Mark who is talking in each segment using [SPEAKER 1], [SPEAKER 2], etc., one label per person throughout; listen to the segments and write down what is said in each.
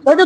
[SPEAKER 1] फिर एक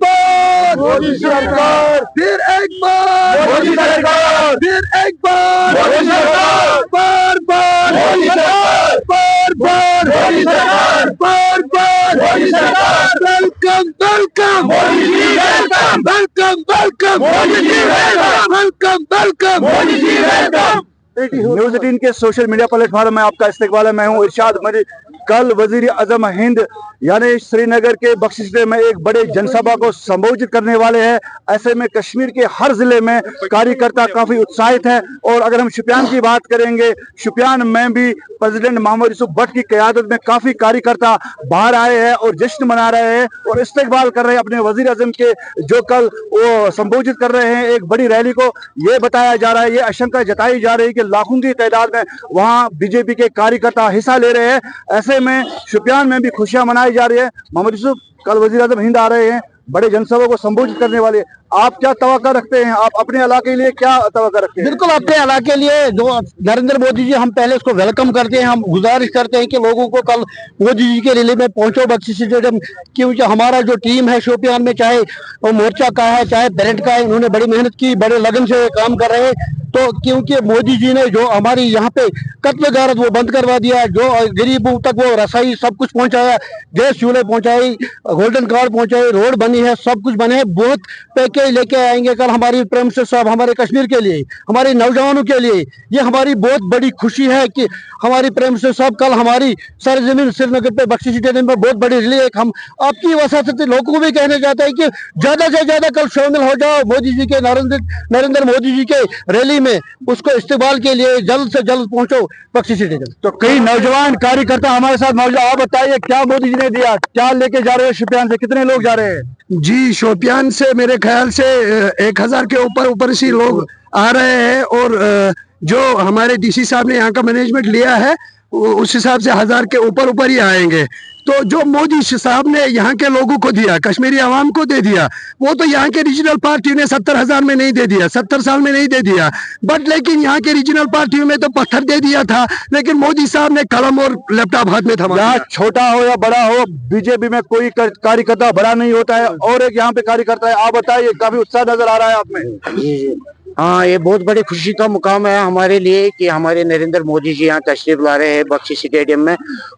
[SPEAKER 1] बार मोदी सरकार, फिर एक बार मोदी सरकार, फिर एक बार मोदी सरकार, बार बार मोदी सरकार, बार बार मोदी सरकार, बार बार मोदी सरकार। Welcome welcome Modi ji, welcome welcome welcome Modi ji, welcome welcome welcome Modi ji, welcome. News 18 के सोशल मीडिया प्लेटफॉर्म में आपका इस्तकबाल है। मैं हूं इरशाद मलिक। कल वजीर आजम हिंद यानी श्रीनगर के बख्शी सिटी में एक बड़े जनसभा को संबोधित करने वाले हैं। ऐसे में कश्मीर के हर जिले में कार्यकर्ता काफी उत्साहित हैं। और अगर हम शुपियान की बात करेंगे, शुपियान में भी प्रेसिडेंट मोहम्मद यूसुफ भट्ट की क़यादत में काफी कार्यकर्ता बाहर आए हैं और जश्न मना रहे हैं और इस्तकबाल कर रहे हैं अपने वजीर आजम के, जो कल वो संबोधित कर रहे हैं एक बड़ी रैली को। ये बताया जा रहा है, ये आशंका जताई जा रही है कि लाखों की तादाद में वहां बीजेपी के कार्यकर्ता हिस्सा ले रहे हैं। ऐसे में शुपियान में भी खुशियां मनाई जा रही है। मोहम्मद यूसुफ कल वजीर आजम हिंद आ रहे हैं, बड़े जनसभा को संबोधित करने वाले, आप क्या तवक्का रखते हैं? आप अपने इलाके के लिए क्या तवक्का रखते हैं?
[SPEAKER 2] बिल्कुल अपने इलाके के लिए जो नरेंद्र मोदी जी, हम पहले इसको वेलकम करते हैं। हम गुजारिश करते हैं कि लोगों को कल मोदी जी के रैली में पहुंचो बख्शी स्टेडियम, क्योंकि हमारा जो टीम है शोपियान में, चाहे वो मोर्चा का है चाहे पेरेंट का है, उन्होंने बड़ी मेहनत की, बड़े लगन से काम कर रहे हैं। तो क्योंकि मोदी जी ने जो हमारी यहाँ पे कत्ल गारत वो बंद करवा दिया, जो गरीबों तक वो रसाई सब कुछ पहुंचाया, गैस चूल्हे पहुंचाई, गोल्डन कार्ड पहुंचाई, रोड बनी है, सब कुछ बने हैं। बहुत पैकेज लेके आएंगे कल हमारी प्राइम मिनिस्टर साहब, हमारे कश्मीर के लिए, हमारे नौजवानों के लिए। ये हमारी बहुत बड़ी खुशी है कि हमारी प्राइम मिनिस्टर साहब कल हमारी सरजमीन श्रीनगर पे बख्शी स्टेडियम में बहुत बड़ी रैली। एक हम आपकी वसात से लोगों को भी कहना चाहते हैं कि ज्यादा से ज्यादा कल शामिल हो जाओ मोदी जी के, नरेंद्र मोदी जी के रैली में। उसको इस्तेमाल के लिए जल्द से जल्द पहुंचो बख्शी स्टेडियम।
[SPEAKER 1] तो कई नौजवान कार्यकर्ता हमारे साथ मौजूद, आप बताइए क्या मोदी जी ने दिया, क्या लेके जा रहे हैं? शुपियान से कितने लोग जा रहे हैं?
[SPEAKER 3] जी, शोपियान से मेरे ख्याल से 1000 के ऊपर से लोग आ रहे हैं। और जो हमारे डीसी साहब ने यहाँ का मैनेजमेंट लिया है उस हिसाब से 1000 के ऊपर ही आएंगे। तो जो मोदी साहब ने यहाँ के लोगों को दिया, कश्मीरी आवाम को दे दिया, वो तो यहाँ के रीजनल पार्टियों ने 70,000 में नहीं दे दिया, 70 साल में नहीं दे दिया। बट लेकिन यहाँ के रीजनल पार्टियों में तो पत्थर दे दिया था, लेकिन मोदी साहब ने कलम और लैपटॉप हाथ में थमा दिया।
[SPEAKER 1] छोटा हो या बड़ा हो, बीजेपी में कोई कार्यकर्ता बड़ा नहीं होता है। और एक यहाँ पे कार्यकर्ता है, आप बताइए, काफी उत्साह नजर आ रहा है आप में।
[SPEAKER 4] हाँ, ये बहुत बड़ी खुशी का मुकाम है हमारे लिए कि हमारे नरेंद्र मोदी जी यहाँ तशरीफ ला रहे हैं बख्शी स्टेडियम में,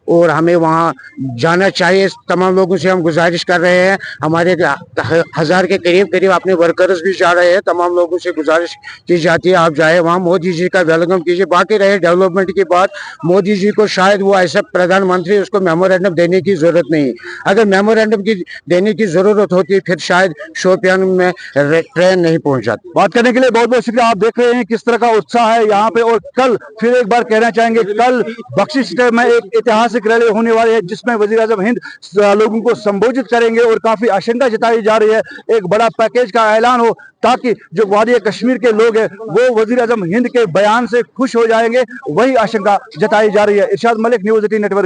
[SPEAKER 4] और हमें वहाँ जाना चाहिए। तमाम लोगों से हम गुजारिश कर रहे हैं, हमारे 1000 के करीब अपने वर्कर्स भी जा रहे हैं। तमाम लोगों से गुजारिश की जाती है आप जाए वहाँ, मोदी जी का वेलकम कीजिए। बाकी रहे डेवलपमेंट की बात, मोदी जी को शायद वो ऐसा प्रधानमंत्री, उसको मेमोरेंडम देने की जरूरत नहीं। अगर मेमोरेंडम की देने की जरूरत होती फिर शायद शोपियान में ट्रेन नहीं पहुँच जाती।
[SPEAKER 1] बात करने के लिए बहुत बहुत शुक्रिया। आप देख रहे हैं किस तरह का उत्साह है यहाँ पे। और कल फिर एक बार कहना चाहेंगे, कल बख्शी स्टेडियम में एक ऐतिहासिक रैली होने वाली है जिसमें वजीर आजम हिंद लोगों को संबोधित करेंगे। और काफी आशंका जताई जा रही है एक बड़ा पैकेज का ऐलान हो, ताकि जो वादी कश्मीर के लोग हैं वो वजीर आजम हिंद के बयान से खुश हो जाएंगे। वही आशंका जताई जा रही है। इरशाद मलिक, न्यूज़ 18 नेटवर्क।